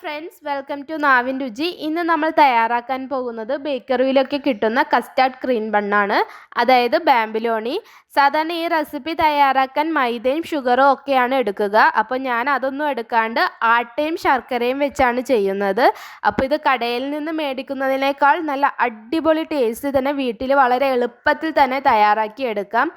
Friends, welcome to നാവിൻ രുചി. ഇന്ന് നമ്മൾ തയ്യാറാക്കാൻ പോകുന്നത് ബേക്കറിയിലൊക്കെ കിട്ടുന്ന കസ്റ്റാർഡ് ക്രീം ബണ്ണാണ്, അതായത് ബാംബിലോണി. സാധാരണ ഈ റെസിപ്പി തയ്യാറാക്കാൻ മൈദയും ഷുഗറും ഒക്കെയാണ് എടുക്കുക. അപ്പോൾ ഞാൻ അതൊന്നും എടുക്കാണ്ട് ആട്ടയും ശർക്കരയും വെച്ചാണ് ചെയ്യുന്നത്. അപ്പോൾ ഇത് കടയിൽ നിന്ന് മേടിക്കുന്നതിനേക്കാൾ നല്ല അടിപൊളി ടേസ്റ്റ് തന്നെ വീട്ടിൽ വളരെ എളുപ്പത്തിൽ തന്നെ തയ്യാറാക്കി എടുക്കാം.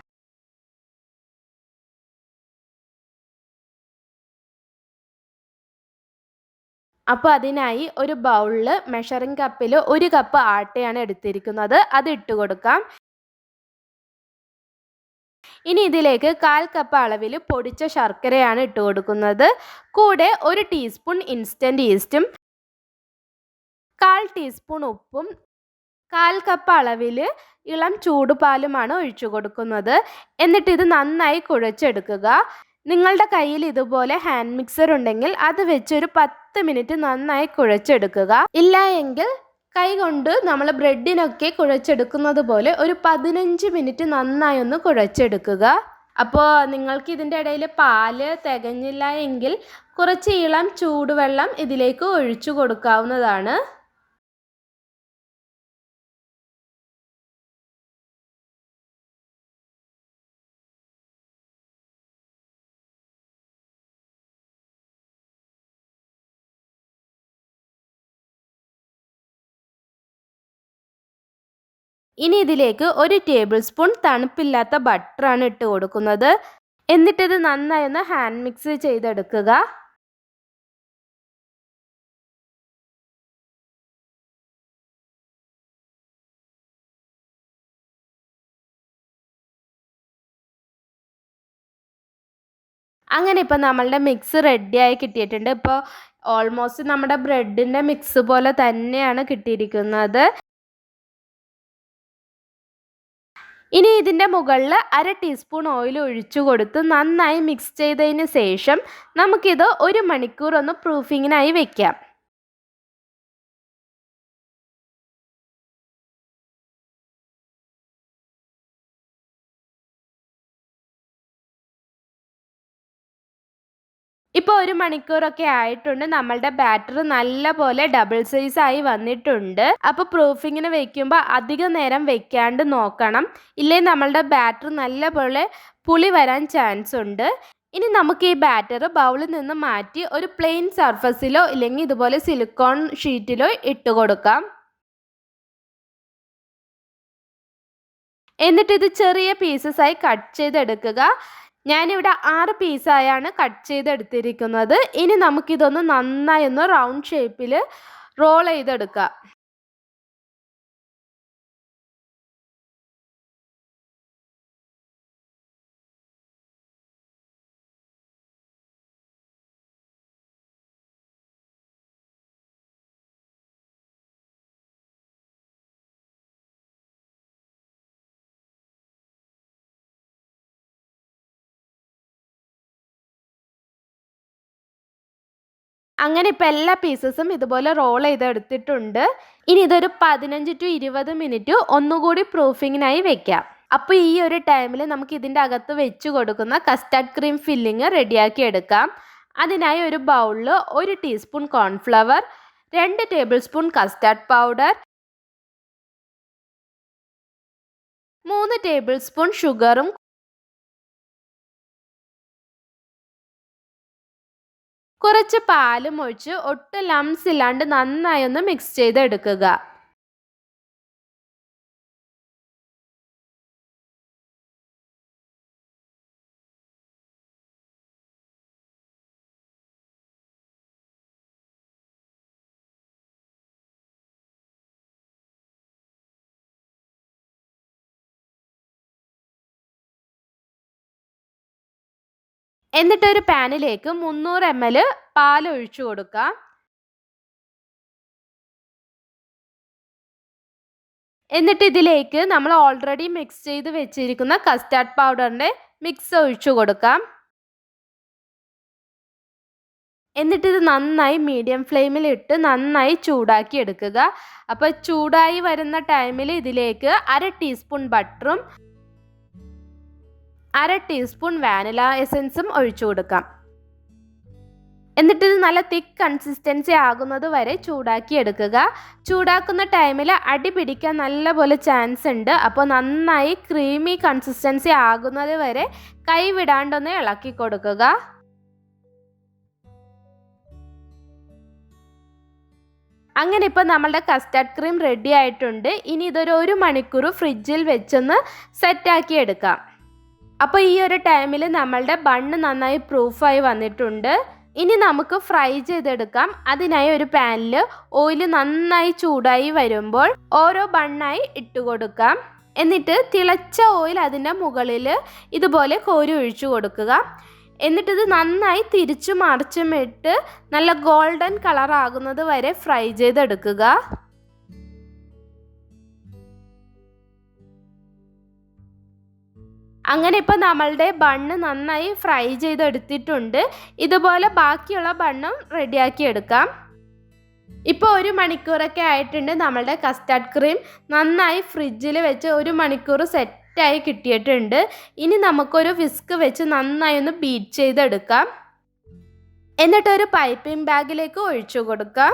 അപ്പോൾ അതിനായി ഒരു ബൗളിൽ മെഷറിംഗ് കപ്പിൽ 1 കപ്പ് ആട്ടയാണ് എടുത്തിരിക്കുന്നത്. അത് ഇട്ട് കൊടുക്കാം. ഇനി ഇതിലേക്ക് 1/4 കപ്പ് അളവിൽ പൊടിച്ച ശർക്കരയാണ് ഇട്ട് കൊടുക്കുന്നത്. കൂടെ 1 ടീസ്പൂൺ ഇൻസ്റ്റൻറ്റ് ഈസ്റ്റും 1/4 ടീസ്പൂൺ ഉപ്പും 1/4 കപ്പ് അളവിൽ ഇളം ചൂടുപാലുമാണ് ഒഴിച്ചു കൊടുക്കുന്നത്. എന്നിട്ട് ഇത് നന്നായി കുഴച്ചെടുക്കുക. നിങ്ങളുടെ കയ്യിൽ ഇതുപോലെ ഹാൻഡ് മിക്സർ ഉണ്ടെങ്കിൽ അത് വെച്ച് ഒരു 10 മിനിറ്റ് നന്നായി കുഴച്ചെടുക്കുക. ഇല്ല എങ്കിൽ കൈ കൊണ്ട് നമ്മൾ ബ്രെഡിനൊക്കെ കുഴച്ചെടുക്കുന്നത് പോലെ ഒരു 15 മിനിറ്റ് നന്നായി ഒന്ന് കുഴച്ചെടുക്കുക. അപ്പോൾ നിങ്ങൾക്ക് ഇതിൻ്റെ ഇടയിൽ പാല് തികഞ്ഞില്ല എങ്കിൽ കുറച്ച് ഇളം ചൂടുവെള്ളം ഇതിലേക്ക് ഒഴിച്ചു കൊടുക്കാവുന്നതാണ്. ഇനി ഇതിലേക്ക് 1 ടേബിൾ സ്പൂൺ തണുപ്പില്ലാത്ത ബട്ടറാണ് ഇട്ട് കൊടുക്കുന്നത്. എന്നിട്ടിത് നന്നായി ഒന്ന് ഹാൻഡ് മിക്സ് ചെയ്തെടുക്കുക. അങ്ങനെ ഇപ്പോൾ നമ്മളുടെ മിക്സ് റെഡിയായി കിട്ടിയിട്ടുണ്ട്. ഇപ്പോൾ ഓൾമോസ്റ്റ് നമ്മുടെ ബ്രെഡിൻ്റെ മിക്സ് പോലെ തന്നെയാണ് കിട്ടിയിരിക്കുന്നത്. ഇനി ഇതിൻ്റെ മുകളിൽ 1/2 ടീസ്പൂൺ ഓയിൽ ഒഴിച്ചു കൊടുത്ത് നന്നായി മിക്സ് ചെയ്തതിന് ശേഷം നമുക്കിത് 1 മണിക്കൂർ ഒന്ന് പ്രൂഫിങ്ങിനായി വെക്കാം. ഇപ്പോൾ 1 മണിക്കൂറൊക്കെ ആയിട്ടുണ്ട്. നമ്മളുടെ ബാറ്റർ നല്ല പോലെ ഡബിൾ സൈസായി വന്നിട്ടുണ്ട്. അപ്പോൾ പ്രൂഫിങ്ങിന് വെക്കുമ്പോൾ അധികം നേരം വെക്കാണ്ട് നോക്കണം, ഇല്ലെങ്കിൽ നമ്മളുടെ ബാറ്റർ നല്ല പോലെ പുളി വരാൻ ചാൻസ് ഉണ്ട്. ഇനി നമുക്ക് ഈ ബാറ്റർ ബൗളിൽ നിന്ന് മാറ്റി ഒരു പ്ലെയിൻ സർഫസിലോ ഇല്ലെങ്കിൽ ഇതുപോലെ സിലിക്കോൺ ഷീറ്റിലോ ഇട്ട് കൊടുക്കാം. എന്നിട്ട് ഇത് ചെറിയ പീസസായി കട്ട് ചെയ്തെടുക്കുക. ഞാനിവിടെ 6 പീസായാണ് കട്ട് ചെയ്തെടുത്തിരിക്കുന്നത്. ഇനി നമുക്കിതൊന്ന് നന്നായി ഒന്ന് റൗണ്ട് ഷേപ്പിൽ റോൾ ചെയ്തെടുക്കാം. അങ്ങനെ ഇപ്പോൾ എല്ലാ പീസസും ഇതുപോലെ റോൾ ചെയ്തെടുത്തിട്ടുണ്ട്. ഇനി ഇതൊരു 15 to 20 മിനിറ്റ് ഒന്നുകൂടി പ്രൂഫിങ്ങിനായി വെക്കാം. അപ്പോൾ ഈ ഒരു ടൈമിൽ നമുക്ക് ഇതിൻ്റെ അകത്ത് വെച്ച് കൊടുക്കുന്ന കസ്റ്റാർഡ് ക്രീം ഫില്ലിങ് റെഡിയാക്കി എടുക്കാം. അതിനായി ഒരു ബൗളിൽ 1 teaspoon cornflour, 2 table spoon custard powder, 3 table spoon ഷുഗറും കുറച്ച് പാലും ഒഴിച്ച് ഒട്ടും ലംസ് ഇല്ലാണ്ട് നന്നായി ഒന്ന് മിക്സ് ചെയ്തെടുക്കുക. എന്നിട്ടൊരു പാനിലേക്ക് 300 ml പാൽ ഒഴിച്ചു കൊടുക്കാം. എന്നിട്ട് ഇതിലേക്ക് നമ്മൾ ഓൾറെഡി മിക്സ് ചെയ്ത് വെച്ചിരിക്കുന്ന കസ്റ്റാർഡ് പൗഡറിൻ്റെ മിക്സ് ഒഴിച്ചു കൊടുക്കാം. എന്നിട്ടിത് നന്നായി മീഡിയം ഫ്ലെയിമിൽ ഇട്ട് നന്നായി ചൂടാക്കി എടുക്കുക. അപ്പോൾ ചൂടായി വരുന്ന ടൈമിൽ ഇതിലേക്ക് 1/2 ടീസ്പൂൺ ബട്ടറും 1/2 ടീസ്പൂൺ വാനില എസൻസും ഒഴിച്ചു കൊടുക്കാം. എന്നിട്ട് ഇത് നല്ല തിക്ക് കൺസിസ്റ്റൻസി ആകുന്നത് വരെ ചൂടാക്കി എടുക്കുക. ചൂടാക്കുന്ന ടൈമിൽ അടി പിടിക്കാൻ നല്ലപോലെ ചാൻസ് ഉണ്ട്. അപ്പോൾ നന്നായി ക്രീമി കൺസിസ്റ്റൻസി ആകുന്നത് വരെ കൈ വിടാണ്ടൊന്ന് ഇളക്കി കൊടുക്കുക. അങ്ങനെ ഇപ്പോൾ നമ്മളുടെ കസ്റ്റാർഡ് ക്രീം റെഡി ആയിട്ടുണ്ട്. ഇനി ഇതൊരു 1 മണിക്കൂർ ഫ്രിഡ്ജിൽ വെച്ചൊന്ന് സെറ്റാക്കി എടുക്കാം. അപ്പോൾ ഈ ഒരു ടൈമിൽ നമ്മളുടെ ബണ്ണ് നന്നായി പ്രൂഫായി വന്നിട്ടുണ്ട്. ഇനി നമുക്ക് ഫ്രൈ ചെയ്തെടുക്കാം. അതിനായി ഒരു പാനിൽ ഓയിൽ നന്നായി ചൂടായി വരുമ്പോൾ ഓരോ ബണ്ണായി ഇട്ട് കൊടുക്കാം. എന്നിട്ട് തിളച്ച ഓയിൽ അതിൻ്റെ മുകളിൽ ഇതുപോലെ കോരി ഒഴിച്ചു കൊടുക്കുക. എന്നിട്ടിത് നന്നായി തിരിച്ചു മറിച്ചും ഇട്ട് നല്ല ഗോൾഡൻ കളർ ആകുന്നത് വരെ ഫ്രൈ ചെയ്തെടുക്കുക. അങ്ങനെ ഇപ്പോൾ നമ്മളുടെ ബണ്ണ് നന്നായി ഫ്രൈ ചെയ്തെടുത്തിട്ടുണ്ട്. ഇതുപോലെ ബാക്കിയുള്ള ബണ്ണും റെഡിയാക്കി എടുക്കാം. ഇപ്പോൾ 1 മണിക്കൂറൊക്കെ ആയിട്ടുണ്ട്. നമ്മളുടെ കസ്റ്റാർഡ് ക്രീം നന്നായി ഫ്രിഡ്ജിൽ വെച്ച് 1 മണിക്കൂർ സെറ്റായി കിട്ടിയിട്ടുണ്ട്. ഇനി നമുക്കൊരു വിസ്ക് വെച്ച് നന്നായി ഒന്ന് ബീറ്റ് ചെയ്തെടുക്കാം. എന്നിട്ടൊരു പൈപ്പിംഗ് ബാഗിലേക്ക് ഒഴിച്ചു കൊടുക്കാം.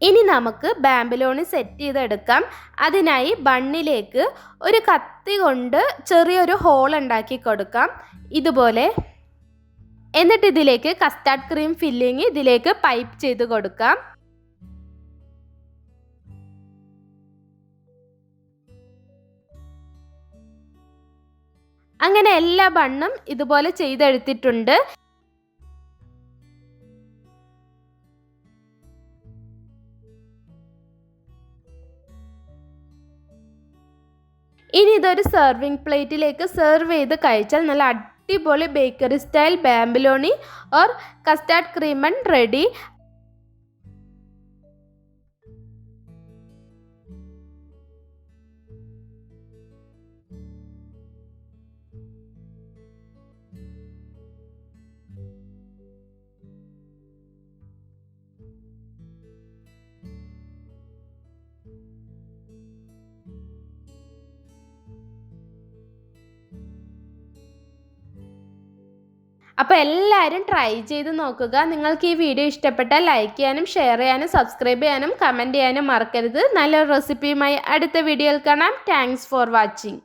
ഇനി നമുക്ക് ബാംബിലോണി സെറ്റ് ചെയ്തെടുക്കാം. അതിനായി ബണ്ണിലേക്ക് ഒരു കത്തി കൊണ്ട് ചെറിയൊരു ഹോൾ ഉണ്ടാക്കി കൊടുക്കാം ഇതുപോലെ. എന്നിട്ട് ഇതിലേക്ക് കസ്റ്റാർഡ് ക്രീം ഫില്ലിങ് ഇതിലേക്ക് പൈപ്പ് ചെയ്ത് കൊടുക്കാം. അങ്ങനെ എല്ലാ ബണ്ണും ഇതുപോലെ ചെയ്തെടുത്തിട്ടുണ്ട്. ഇനി ഇതൊരു സെർവിങ് പ്ലേറ്റിലേക്ക് സെർവ് ചെയ്ത് കഴിച്ചാൽ നല്ല അടിപൊളി bakery style bomboloni or custard cream bun ready. അപ്പോൾ എല്ലാവരും ട്രൈ ചെയ്ത് നോക്കുക. നിങ്ങൾക്ക് ഈ വീഡിയോ ഇഷ്ടപ്പെട്ടാൽ ലൈക്ക് ചെയ്യാനും ഷെയർ ചെയ്യാനും സബ്സ്ക്രൈബ് ചെയ്യാനും കമൻറ്റ് ചെയ്യാനും മറക്കരുത്. നല്ലൊരു റെസിപ്പിയുമായി അടുത്ത വീഡിയോയിൽ കാണാം. Thanks for watching.